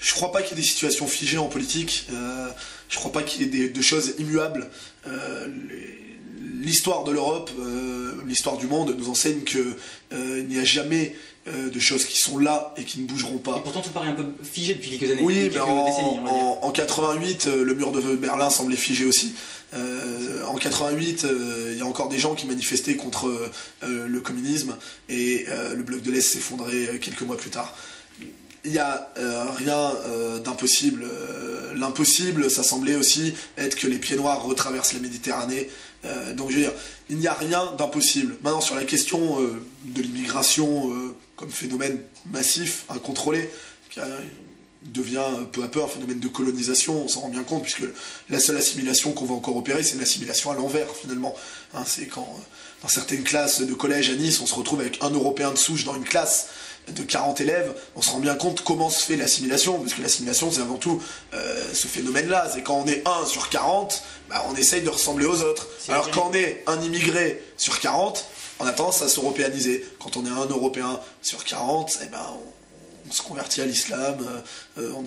Je crois pas qu'il y ait des situations figées en politique. Je crois pas qu'il y ait de choses immuables. L'histoire de l'Europe, l'histoire du monde nous enseigne que il n'y a jamais de choses qui sont là et qui ne bougeront pas. Et pourtant tout paraît un peu figé depuis quelques années. Oui, quelques mais décennies, on va dire. en 88, le mur de Berlin semblait figé aussi. En 88, il y a encore des gens qui manifestaient contre le communisme et le bloc de l'Est s'effondrait quelques mois plus tard. Il n'y a rien d'impossible. L'impossible, ça semblait aussi être que les pieds noirs retraversent la Méditerranée. Donc je veux dire, il n'y a rien d'impossible. Maintenant, sur la question de l'immigration comme phénomène massif, incontrôlé, qui devient peu à peu un phénomène de colonisation, on s'en rend bien compte, puisque la seule assimilation qu'on va encore opérer, c'est l'assimilation à l'envers, finalement. Hein, c'est quand, dans certaines classes de collège à Nice, on se retrouve avec un Européen de souche dans une classe de 40 élèves, on se rend bien compte comment se fait l'assimilation, parce que l'assimilation, c'est avant tout ce phénomène-là. C'est quand on est 1 sur 40, bah, on essaye de ressembler aux autres. Alors quand on est un immigré sur 40, on a tendance à s'européaniser. Quand on est un Européen sur 40, eh ben, on se convertit à l'islam, on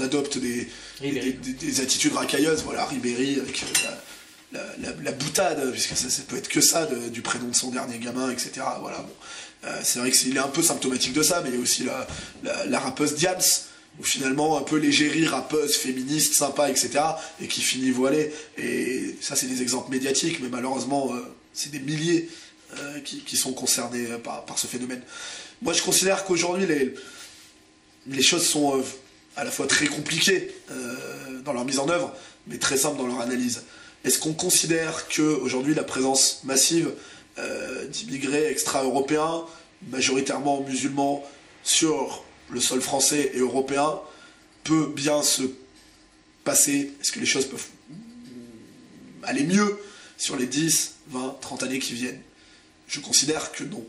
adopte des attitudes racailleuses. Voilà, Ribéry avec la boutade, puisque ça peut être que ça du prénom de son dernier gamin, etc. Voilà, bon. C'est vrai qu'il est un peu symptomatique de ça, mais il y a aussi la rappeuse Diams, où finalement un peu l'égérie rappeuse, féministe, sympa, etc., et qui finit voilée. Et ça, c'est des exemples médiatiques, mais malheureusement, c'est des milliers qui sont concernés par ce phénomène. Moi, je considère qu'aujourd'hui, les choses sont à la fois très compliquées dans leur mise en œuvre, mais très simples dans leur analyse. Est-ce qu'on considère qu'aujourd'hui, la présence massive d'immigrés extra-européens, majoritairement musulmans, sur le sol français et européen, peut bien se passer? Est-ce que les choses peuvent aller mieux sur les 10, 20, 30 années qui viennent? Je considère que non.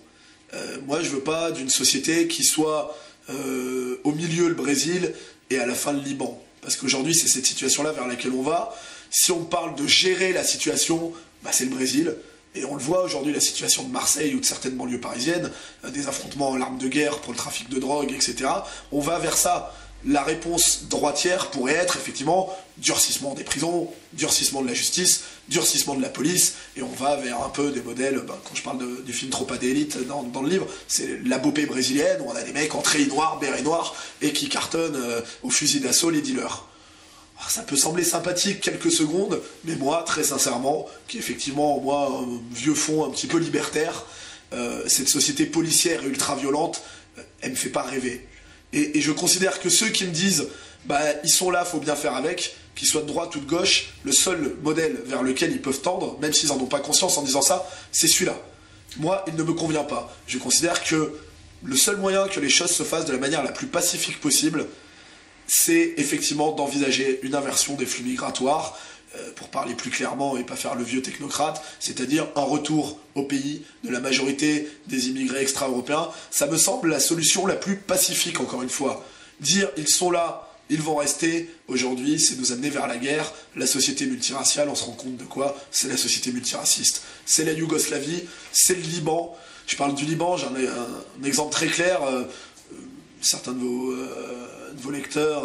Moi, je veux pas d'une société qui soit au milieu le Brésil et à la fin le Liban. Parce qu'aujourd'hui, c'est cette situation-là vers laquelle on va. Si on parle de gérer la situation, bah, c'est le Brésil. Et on le voit aujourd'hui, la situation de Marseille ou de certaines banlieues parisiennes, des affrontements en armes de guerre pour le trafic de drogue, etc. On va vers ça. La réponse droitière pourrait être effectivement durcissement des prisons, durcissement de la justice, durcissement de la police, et on va vers un peu des modèles, quand je parle des films Tropa de Élite dans le livre, c'est la bopée brésilienne, où on a des mecs en treillis noirs, bérets noirs, et qui cartonnent au fusil d'assaut les dealers. Alors, ça peut sembler sympathique quelques secondes, mais moi, très sincèrement, qui est effectivement, moi, un vieux fond un petit peu libertaire, cette société policière et ultra-violente, elle me fait pas rêver. Et je considère que ceux qui me disent bah ils sont là, faut bien faire avec, qu'ils soient de droite ou de gauche, le seul modèle vers lequel ils peuvent tendre, même s'ils n'en ont pas conscience en disant ça, c'est celui-là. Moi, il ne me convient pas. Je considère que le seul moyen que les choses se fassent de la manière la plus pacifique possible, c'est effectivement d'envisager une inversion des flux migratoires, pour parler plus clairement et pas faire le vieux technocrate, c'est-à-dire un retour au pays de la majorité des immigrés extra-européens. Ça me semble la solution la plus pacifique, encore une fois. Dire ils sont là, ils vont rester, aujourd'hui, c'est nous amener vers la guerre. La société multiraciale, on se rend compte de quoi? C'est la société multiraciste. C'est la Yougoslavie, c'est le Liban. Je parle du Liban, j'ai un exemple très clair. Certains de vos lecteurs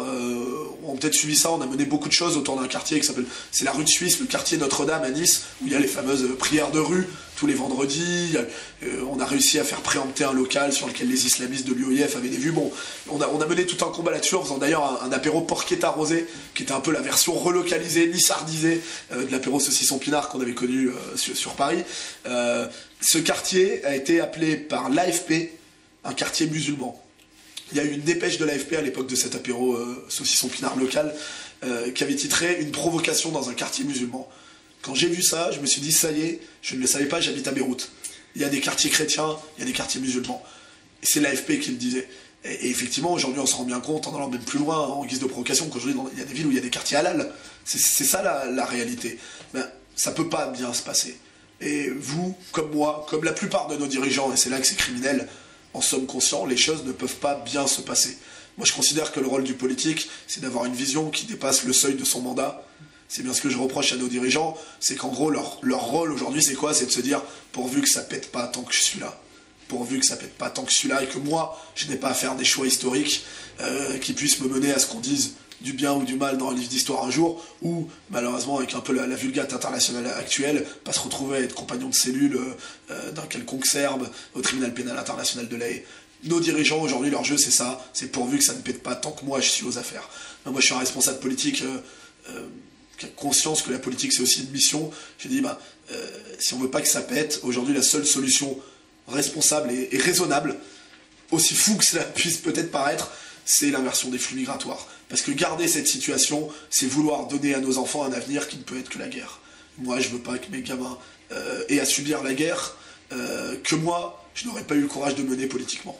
ont peut-être suivi ça. On a mené beaucoup de choses autour d'un quartier qui s'appelle, c'est la rue de Suisse, le quartier Notre-Dame à Nice, où il y a les fameuses prières de rue tous les vendredis. On a réussi à faire préempter un local sur lequel les islamistes de l'UOIF avaient des vues. Bon, on a mené tout un combat là-dessus en faisant d'ailleurs un apéro porchetta rosé, qui était un peu la version relocalisée, nissardisée de l'apéro saucisson pinard qu'on avait connu sur Paris. Ce quartier a été appelé par l'AFP un quartier musulman. Il y a eu une dépêche de l'AFP à l'époque de cet apéro saucisson pinard local qui avait titré « Une provocation dans un quartier musulman ». Quand j'ai vu ça, je me suis dit « ça y est, je ne le savais pas, j'habite à Beyrouth. Il y a des quartiers chrétiens, il y a des quartiers musulmans ». Et c'est l'AFP qui le disait. Et effectivement, aujourd'hui, on se rend bien compte, en allant même plus loin, en guise de provocation, qu'aujourd'hui, il y a des villes où il y a des quartiers halal. C'est ça la réalité. Ben, ça peut pas bien se passer. Et vous, comme moi, comme la plupart de nos dirigeants, et c'est là que c'est criminel, en sommes conscients, les choses ne peuvent pas bien se passer. Moi, je considère que le rôle du politique, c'est d'avoir une vision qui dépasse le seuil de son mandat. C'est bien ce que je reproche à nos dirigeants, c'est qu'en gros, leur rôle aujourd'hui, c'est quoi? C'est de se dire, pourvu que ça pète pas tant que je suis là. pourvu que ça pète pas tant que celui-là et que moi, je n'ai pas à faire des choix historiques qui puissent me mener à ce qu'on dise du bien ou du mal dans un livre d'histoire un jour, ou malheureusement avec un peu la vulgate internationale actuelle, pas se retrouver à être compagnon de cellule d'un quelconque Serbe au tribunal pénal international de l'Haye. Nos dirigeants aujourd'hui, leur jeu c'est ça, c'est pourvu que ça ne pète pas tant que moi je suis aux affaires. Moi je suis un responsable politique qui a conscience que la politique c'est aussi une mission. J'ai dit si on veut pas que ça pète, aujourd'hui la seule solution responsable et raisonnable, aussi fou que cela puisse peut-être paraître, c'est l'inversion des flux migratoires. Parce que garder cette situation, c'est vouloir donner à nos enfants un avenir qui ne peut être que la guerre. Moi, je veux pas que mes gamins aient à subir la guerre que moi, je n'aurais pas eu le courage de mener politiquement.